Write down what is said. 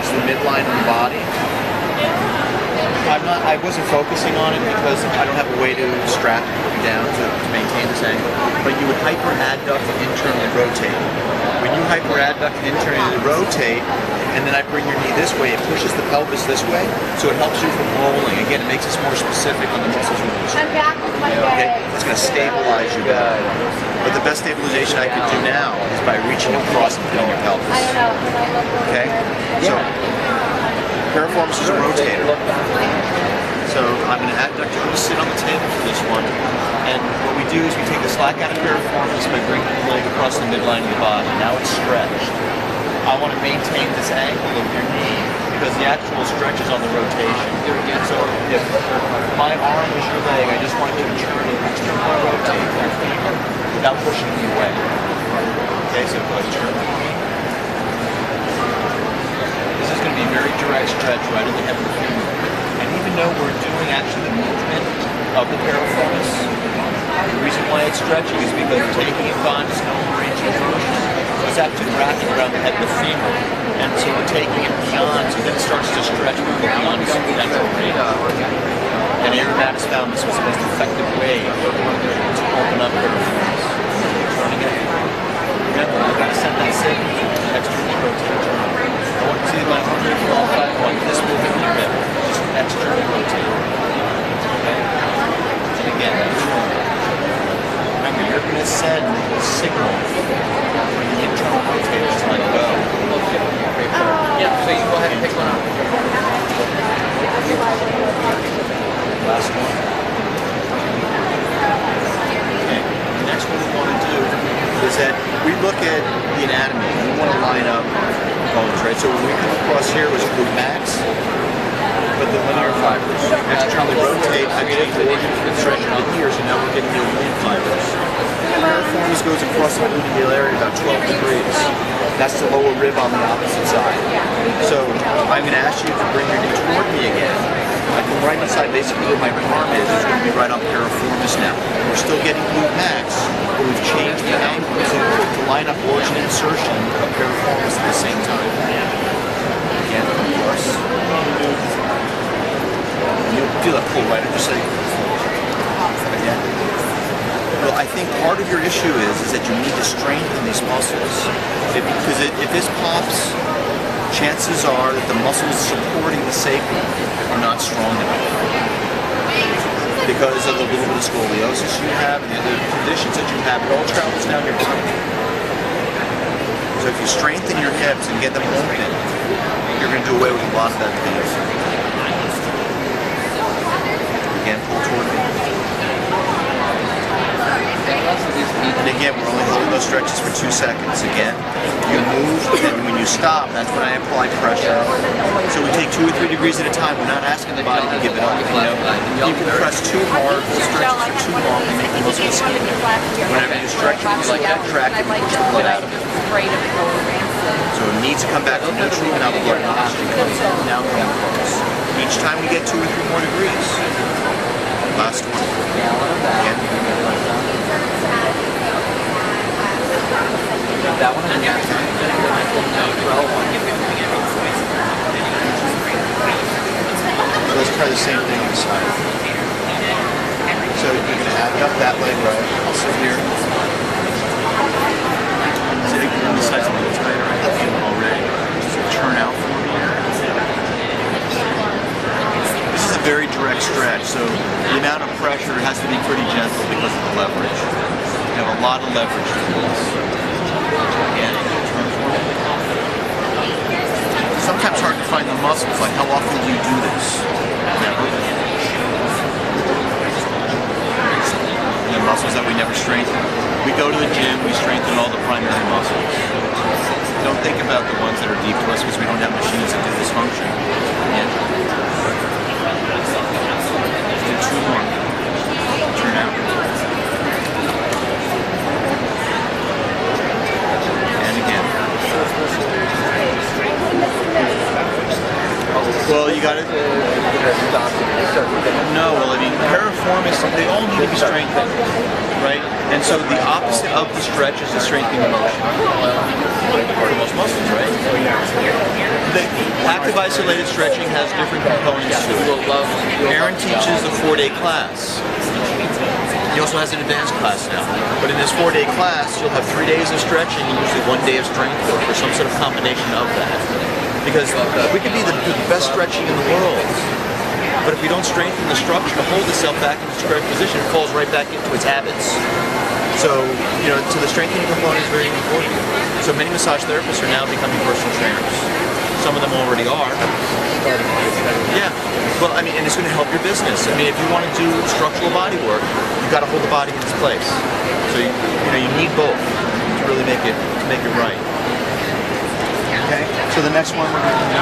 across the midline of the body. I wasn't focusing on it because I don't have a way to strap you down to maintain this angle. But you would hyperadduct and internally rotate. When you hyperadduct and internally rotate, and then I bring your knee this way, it pushes the pelvis this way, so it helps you from rolling. Again, it makes us more specific on the muscles we use. I'm back with my Okay, it's going to stabilize you better. But the best stabilization I can do now is by reaching across and hitting your pelvis. I don't know. Okay, so piriformis is a rotator. So I'm going to adduct, you're going to sit on the table for this one. And what we do is we take the slack out of piriformis by bringing the leg across the midline of the body. Now it's stretched. I want to maintain this angle of your knee because the actual stretch is on the rotation. So if my arm was your leg, I just want you to externally rotate your femur without pushing me away. Okay, so go turn. This is going to be a very direct stretch right in the head of the femur. And even though we're doing actually the movement of the piriformis, the reason why it's stretching is because we're taking it beyond its normal range of motion. It's actually wrapping around the head of the femur, and so we're taking it beyond, so then it starts to stretch beyond its natural range. And aeromatics found this was the most effective way to open up piriformis. Turn again. Remember, we're going to set that signal to externally rotate. I want to see my arm move for all 5 points. This movement in your hip, just externally rotate. Okay? And again, remember, you're going to send a signal for the internal rotators to let go. Yeah, so you go ahead and pick one up. Last one. Okay, the next one we want to do is that we look at the anatomy and we want to line up bones, right? So when we come across here was glute max, but the linear fibers. Externally rotate, I get the organ stretch into here, so now we're getting the oblique fibers. Piriformis goes across the gluteal area about 12 degrees. That's the lower rib on the opposite side. So I'm going to ask you to bring your knee toward me again. I come right inside basically where my arm is. It's going to be right on piriformis now. We're still getting glute max, but we've changed the angle to line up origin and insertion of piriformis at the same time. Again, of course. You'll feel that pull right up your sacrum. Again. Well, I think part of your issue is that you need to strengthen these muscles. Because if this pops, chances are that the muscles supporting the sacrum are not strong enough. Because of the little bit of scoliosis you have, and the other conditions that you have, it all travels down your body. So if you strengthen your hips and get them open, you're going to do away with a lot of that pain. Again, pull toward me. And again, we're only holding those stretches for 2 seconds. Again, you move, and when you stop, that's when I apply pressure. So we take 2 or 3 degrees at a time. We're not asking the body to give it up. You know, you can press too hard, the stretches are too long, and make the muscle skinny. Whenever you stretch it, you like that track, and you push the blood out of it. So it needs to come back to neutral, and now the blood and oxygen comes in. Now come close. Each time we get 2 or 3 more degrees. Last one. Again. That one and yeah. Let's try the same thing on the side. So you're going to add up that leg right. I'll sit here. So you can on the sides a little tighter. I have you already. Just turn out for me. This is a very direct stretch, so the amount of pressure has to be pretty gentle because of the leverage. You have a lot of leverage to this. Again, turn forward. Sometimes hard to find the muscles, like how often do you do this? Never. The muscles that we never strengthen. We go to the gym, we strengthen all the primary muscles. Don't think about the ones that are deep to us because we don't have machines that do this function. Again. Let's do 2 more. Turn out. Well, you got it. No, well, I mean, piriformis, they all need to be strengthened, right? And so the opposite of the stretch is the strengthening motion. For most muscles, right? Active isolated stretching has different components to it. Aaron teaches a 4-day class. He also has an advanced class now. But in this 4-day class, you'll have 3 days of stretching and usually 1 day of strength work or some sort of combination of that. Because we could be the best stretching in the world, but if we don't strengthen the structure to hold itself back in its correct position, it falls right back into its habits. So, so the strengthening component is very important. So many massage therapists are now becoming personal trainers. Some of them already are. Yeah. Well, I mean, and it's going to help your business. I mean, if you want to do structural body work, you've got to hold the body in its place. So you need both to really make it right. Okay. So the next one we're going to do